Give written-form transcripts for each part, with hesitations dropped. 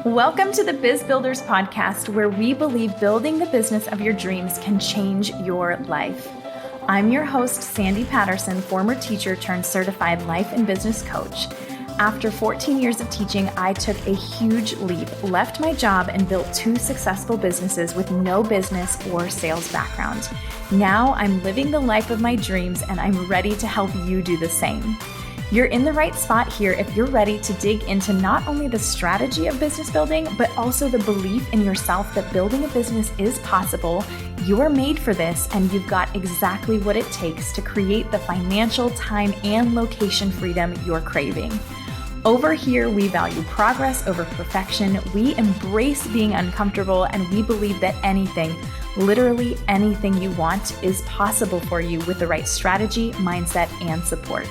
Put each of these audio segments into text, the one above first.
Welcome to the Biz Builders podcast, where we believe building the business of your dreams can change your life. I'm your host, Sandy Patterson, former teacher turned certified life and business coach. After 14 years of teaching, I took a huge leap, left my job, and built 2 successful businesses with no business or sales background. Now I'm living the life of my dreams, and I'm ready to help you do the same. You're in the right spot here if you're ready to dig into not only the strategy of business building, but also the belief in yourself that building a business is possible. You're made for this, and you've got exactly what it takes to create the financial, time, and location freedom you're craving. Over here, we value progress over perfection. We embrace being uncomfortable, and we believe that anything, literally anything you want, is possible for you with the right strategy, mindset, and support.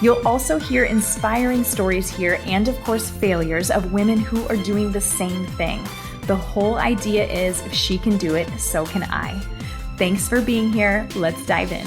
You'll also hear inspiring stories here and, of course, failures of women who are doing the same thing. The whole idea is if she can do it, so can I. Thanks for being here. Let's dive in.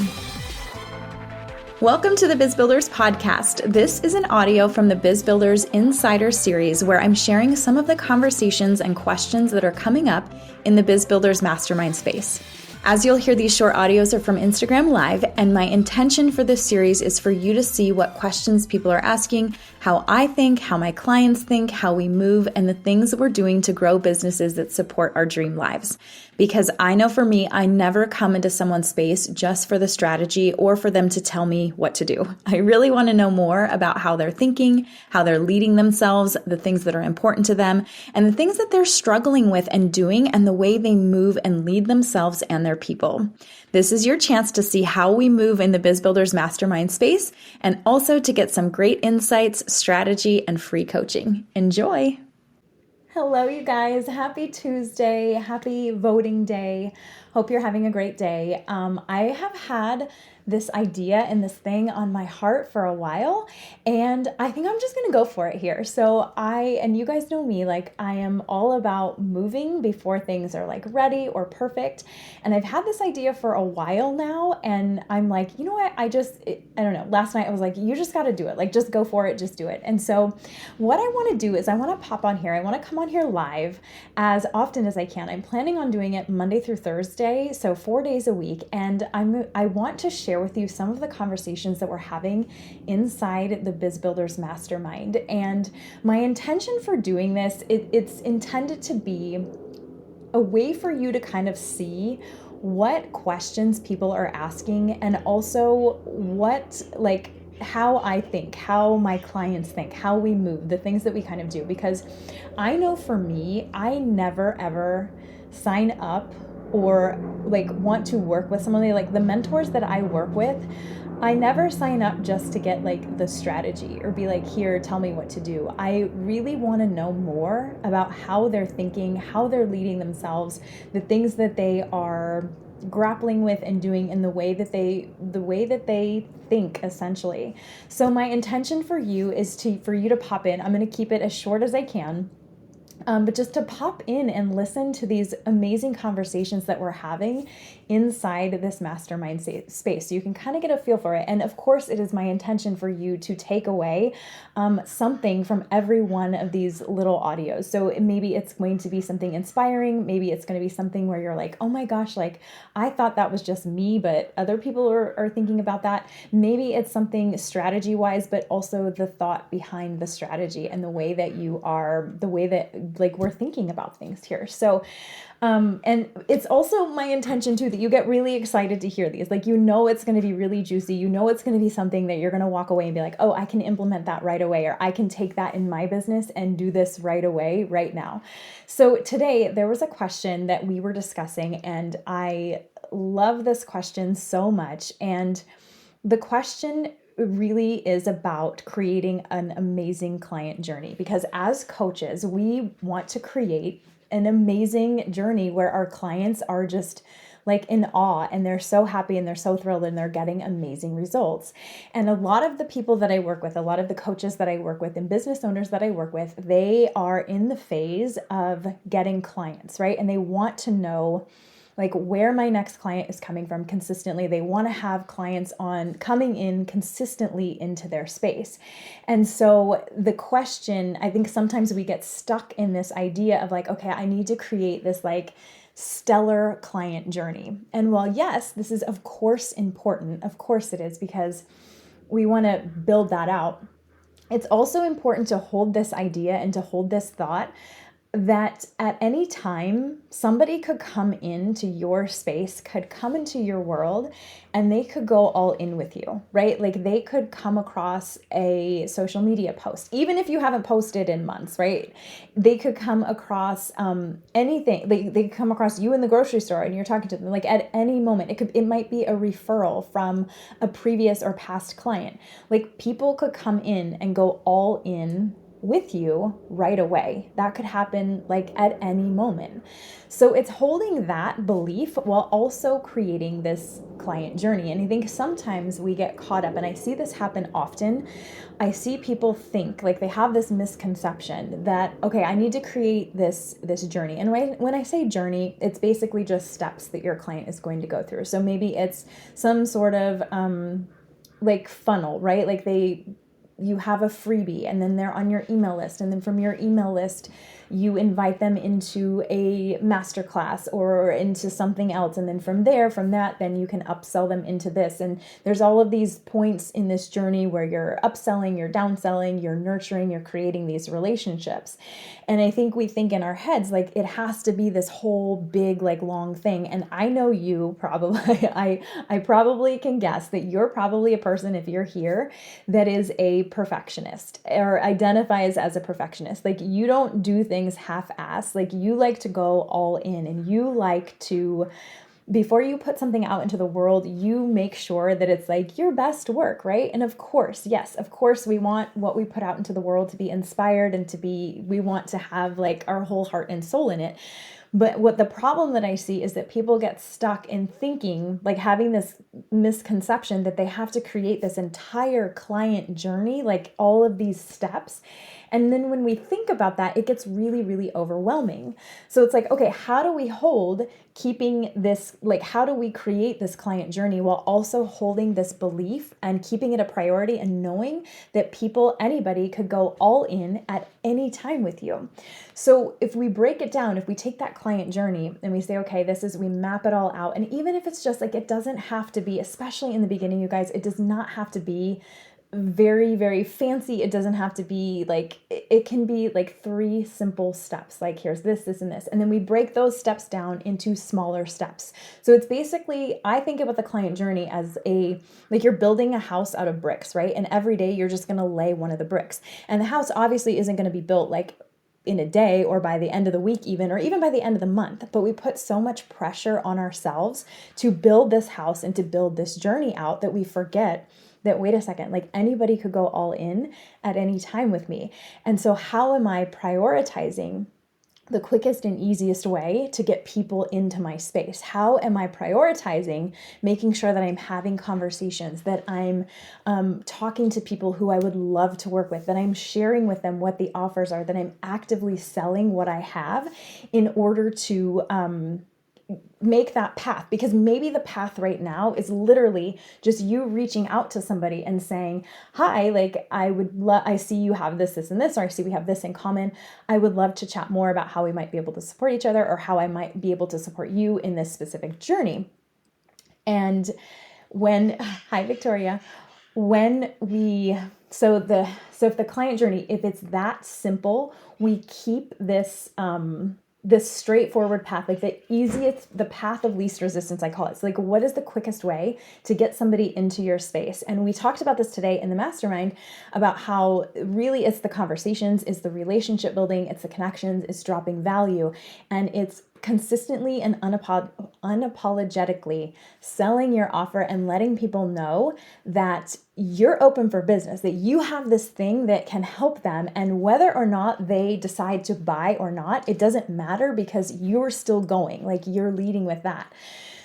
Welcome to the Biz Builders podcast. This is an audio from the Biz Builders Insiders series where I'm sharing some of the conversations and questions that are coming up in the Biz Builders Mastermind space. As you'll hear, these short audios are from Instagram Live, and my intention for this series is for you to see what questions people are asking, how I think, how my clients think, how we move, and the things that we're doing to grow businesses that support our dream lives. Because I know for me, I never come into someone's space just for the strategy or for them to tell me what to do. I really want to know more about how they're thinking, how they're leading themselves, the things that are important to them, and the things that they're struggling with and doing, and the way they move and lead themselves and their people. This is your chance to see how we move in the Biz Builders Mastermind space, and also to get some great insights, strategy, and free coaching. Enjoy! Hello, you guys. Happy Tuesday. Happy voting day. Hope you're having a great day. I have had this idea and this thing on my heart for a while, and I think I'm just going to go for it here. So and you guys know me, like I am all about moving before things are like ready or perfect. And I've had this idea for a while now, and I'm like, you know what? I don't know. Last night I was like, you just got to do it. Like, just go for it. Just do it. And so what I want to do is I want to pop on here. I want to come on here live as often as I can. I'm planning on doing it Monday through Thursday, so 4 days a week. And I want to share with you some of the conversations that we're having inside the Biz Builders Mastermind. And my intention for doing this, it's intended to be a way for you to kind of see what questions people are asking, and also how I think, how my clients think, how we move, the things that we kind of do. Because I know for me, I never ever sign up or want to work with someone. Like the mentors that I work with, I never sign up just to get the strategy or be like, here, tell me what to do. I really want to know more about how they're thinking, how they're leading themselves, the things that they are grappling with and doing in the way that they think, essentially. So my intention for you is for you to pop in. I'm going to keep it as short as I can. But just to pop in and listen to these amazing conversations that we're having inside this mastermind space. So you can kind of get a feel for it. And of course, it is my intention for you to take away something from every one of these little audios. So maybe it's going to be something inspiring. Maybe it's going to be something where you're like, oh my gosh, I thought that was just me, but other people are thinking about that. Maybe it's something strategy wise, but also the thought behind the strategy and the way that we're thinking about things here. So, and it's also my intention too, that you get really excited to hear these. It's going to be really juicy. It's going to be something that you're going to walk away and be like, oh, I can implement that right away, or I can take that in my business and do this right away, right now. So today there was a question that we were discussing, and I love this question so much. And the question really is about creating an amazing client journey, because as coaches, we want to create an amazing journey where our clients are just in awe, and they're so happy and they're so thrilled and they're getting amazing results. And a lot of the people that I work with, a lot of the coaches that I work with and business owners that I work with, they are in the phase of getting clients, right? And they want to know like where my next client is coming from consistently. They want to have clients coming in consistently into their space. And so the question, I think sometimes we get stuck in this idea of like, okay, I need to create this like stellar client journey. And while yes, this is of course important, of course it is, because we want to build that out. It's also important to hold this idea and to hold this thought that at any time, somebody could come into your space, could come into your world, and they could go all in with you, right? Like they could come across a social media post, even if you haven't posted in months, right? They could come across anything. They could come across you in the grocery store and you're talking to them, like at any moment. It might be a referral from a previous or past client. Like people could come in and go all in with you right away. That could happen like at any moment. So it's holding that belief while also creating this client journey. And I think sometimes we get caught up, and I see this happen often. I see people think like they have this misconception that, okay, I need to create this journey. And when I say journey, it's basically just steps that your client is going to go through. So maybe it's some sort of like funnel, right? Like you have a freebie and then they're on your email list, and then from your email list you invite them into a masterclass or into something else, and then from that then you can upsell them into this. And there's all of these points in this journey where you're upselling, you're downselling, you're nurturing, you're creating these relationships. And I think we think in our heads like it has to be this whole big like long thing. And I know you probably I probably can guess that you're probably a person, if you're here, that is a perfectionist or identifies as a perfectionist. Like you don't do things half-assed. Like you like to go all in, and you like to, before you put something out into the world, you make sure that it's like your best work, right? And of course, yes, of course, we want what we put out into the world to be inspired and we want to have like our whole heart and soul in it. But what the problem that I see is that people get stuck in thinking, like having this misconception that they have to create this entire client journey, like all of these steps. And then when we think about that, it gets really, really overwhelming. So it's like, okay, how do we keeping this, like, how do we create this client journey while also holding this belief and keeping it a priority and knowing that anybody could go all in at any time with you? So if we break it down, if we take that client journey and we say, okay, we map it all out. And even if it's just like, it doesn't have to be, especially in the beginning, you guys, it does not have to be very, very fancy. It doesn't have to be like, it can be like 3 simple steps. Like here's this, and this. And then we break those steps down into smaller steps. So it's basically, I think about the client journey as like you're building a house out of bricks, right? And every day you're just going to lay one of the bricks. And the house obviously isn't going to be built like in a day or by the end of the week even, or even by the end of the month. But we put so much pressure on ourselves to build this house and to build this journey out that we forget that, wait a second, like anybody could go all in at any time with me. And so how am I prioritizing the quickest and easiest way to get people into my space? How am I prioritizing making sure that I'm having conversations, that I'm talking to people who I would love to work with, that I'm sharing with them what the offers are, that I'm actively selling what I have in order to make that path? Because maybe the path right now is literally just you reaching out to somebody and saying, hi, like I see you have this, and this, or I see we have this in common. I would love to chat more about how we might be able to support each other, or how I might be able to support you in this specific journey. And hi Victoria, so if the client journey, if it's that simple, we keep this straightforward path, like the path of least resistance, I call it. So like, what is the quickest way to get somebody into your space? And we talked about this today in the mastermind about how really it's the conversations, it's the relationship building, it's the connections, it's dropping value, and it's consistently and unapologetically selling your offer and letting people know that you're open for business, that you have this thing that can help them. And whether or not they decide to buy or not, it doesn't matter, because you're still going, like you're leading with that.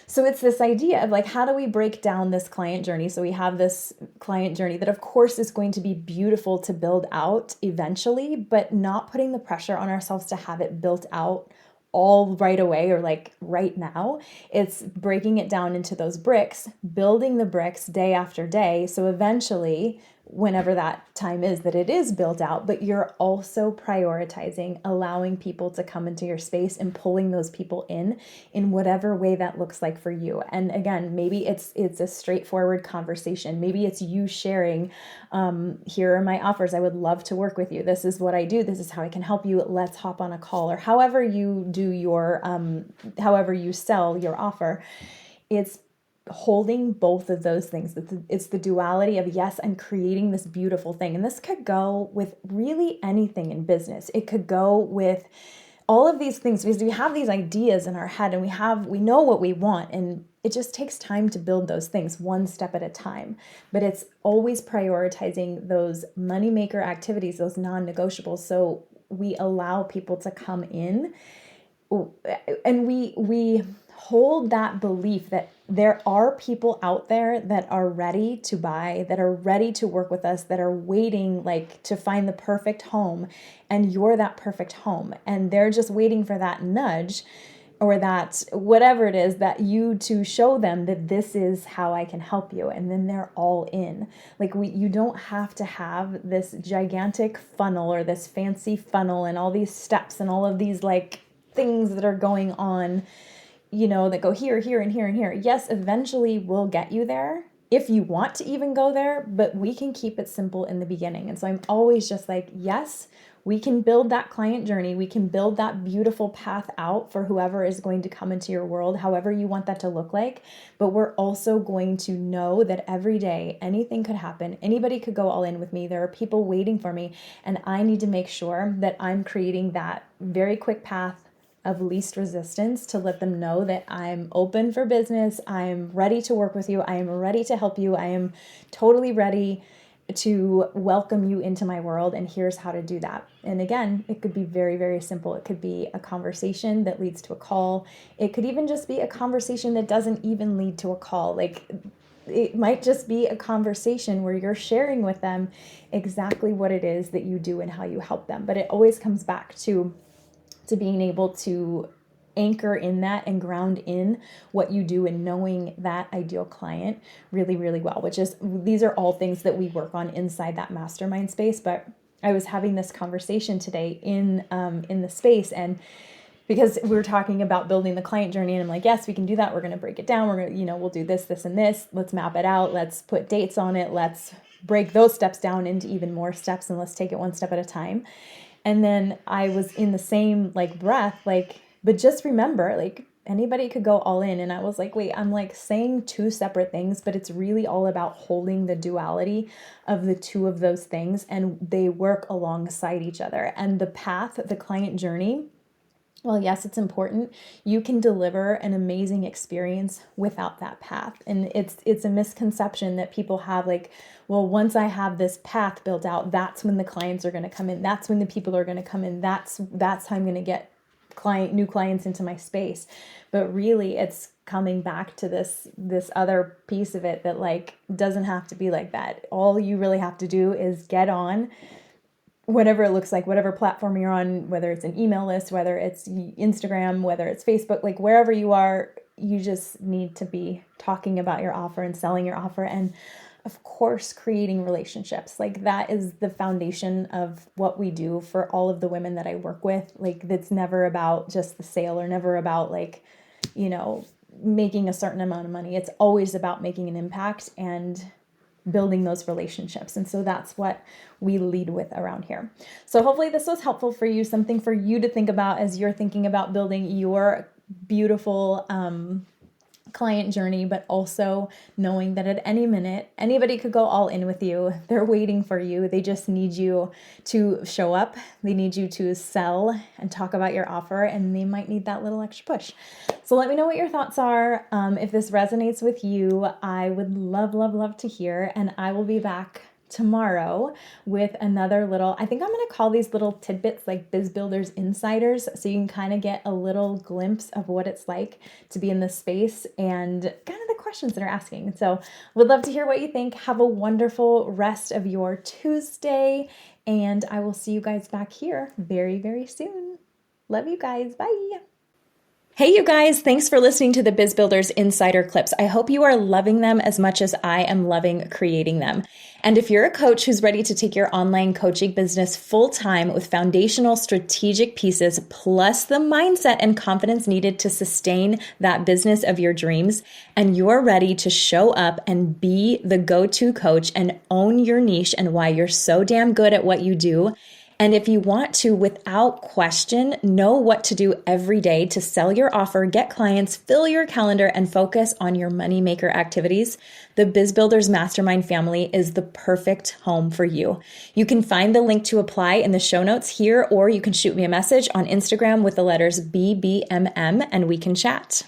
So it's this idea of like, how do we break down this client journey? So we have this client journey that of course is going to be beautiful to build out eventually, but not putting the pressure on ourselves to have it built out all right away or like right now. It's breaking it down into those bricks, building the bricks day after day. So eventually, whenever that time is that it is built out, but you're also prioritizing allowing people to come into your space and pulling those people in whatever way that looks like for you. And again, maybe it's a straightforward conversation. Maybe it's you sharing, here are my offers. I would love to work with you. This is what I do. This is how I can help you. Let's hop on a call, or however you do your, however you sell your offer. It's holding both of those things. It's the duality of, yes, I'm creating this beautiful thing. And this could go with really anything in business. It could go with all of these things, because we have these ideas in our head and we know what we want, and it just takes time to build those things one step at a time. But it's always prioritizing those moneymaker activities, those non-negotiables. So we allow people to come in, and we hold that belief that there are people out there that are ready to buy, that are ready to work with us, that are waiting like to find the perfect home, and you're that perfect home, and they're just waiting for that nudge or that whatever it is that you to show them that this is how I can help you. And then they're all in. Like you don't have to have this gigantic funnel or this fancy funnel and all these steps and all of these like things that are going on, that go here, here, and here, and here. Yes, eventually we'll get you there if you want to even go there, but we can keep it simple in the beginning. And so I'm always just like, yes, we can build that client journey. We can build that beautiful path out for whoever is going to come into your world, however you want that to look like. But we're also going to know that every day, anything could happen. Anybody could go all in with me. There are people waiting for me. And I need to make sure that I'm creating that very quick path of least resistance to let them know that I'm open for business. I'm ready to work with you. I am ready to help you. I am totally ready to welcome you into my world. And here's how to do that. And again, it could be very, very simple. It could be a conversation that leads to a call. It could even just be a conversation that doesn't even lead to a call. Like it might just be a conversation where you're sharing with them exactly what it is that you do and how you help them. But it always comes back to being able to anchor in that and ground in what you do and knowing that ideal client really, really well, which is, these are all things that we work on inside that mastermind space. But I was having this conversation today in the space, and because we were talking about building the client journey, and I'm like, yes, we can do that. We're going to break it down. We're going to, we'll do this, this, and this. Let's map it out. Let's put dates on it. Let's break those steps down into even more steps, and let's take it one step at a time. And then I was in the same breath, but just remember, anybody could go all in. And I was like, wait, I'm saying two separate things, but it's really all about holding the duality of the two of those things, and they work alongside each other. And the path, the client journey, well, yes, it's important. You can deliver an amazing experience without that path. And it's a misconception that people have, well, once I have this path built out, that's when the clients are going to come in. That's when the people are going to come in. That's how I'm going to get new clients into my space. But really, it's coming back to this other piece of it that doesn't have to be like that. All you really have to do is get on whatever it looks like, whatever platform you're on, whether it's an email list, whether it's Instagram, whether it's Facebook, wherever you are, you just need to be talking about your offer and selling your offer. And of course, creating relationships. That is the foundation of what we do for all of the women that I work with. That's never about just the sale, or never about making a certain amount of money. It's always about making an impact and building those relationships. And so that's what we lead with around here. So hopefully this was helpful for you, something for you to think about as you're thinking about building your beautiful client journey, but also knowing that at any minute, anybody could go all in with you. They're waiting for you. They just need you to show up. They need you to sell and talk about your offer, and they might need that little extra push. So let me know what your thoughts are. If this resonates with you, I would love, love, love to hear, and I will be back tomorrow with another little, I think I'm going to call these little tidbits Biz Builders Insiders, so you can kind of get a little glimpse of what it's like to be in this space and kind of the questions that are asking. So would love to hear what you think. Have a wonderful rest of your Tuesday, and I will see you guys back here very, very soon. Love you guys. Bye. Hey, you guys, thanks for listening to the Biz Builders Insider clips. I hope you are loving them as much as I am loving creating them. And if you're a coach who's ready to take your online coaching business full-time with foundational strategic pieces, plus the mindset and confidence needed to sustain that business of your dreams, and you're ready to show up and be the go-to coach and own your niche and why you're so damn good at what you do, and if you want to, without question, know what to do every day to sell your offer, get clients, fill your calendar, and focus on your moneymaker activities, the Biz Builders Mastermind family is the perfect home for you. You can find the link to apply in the show notes here, or you can shoot me a message on Instagram with the letters BBMM and we can chat.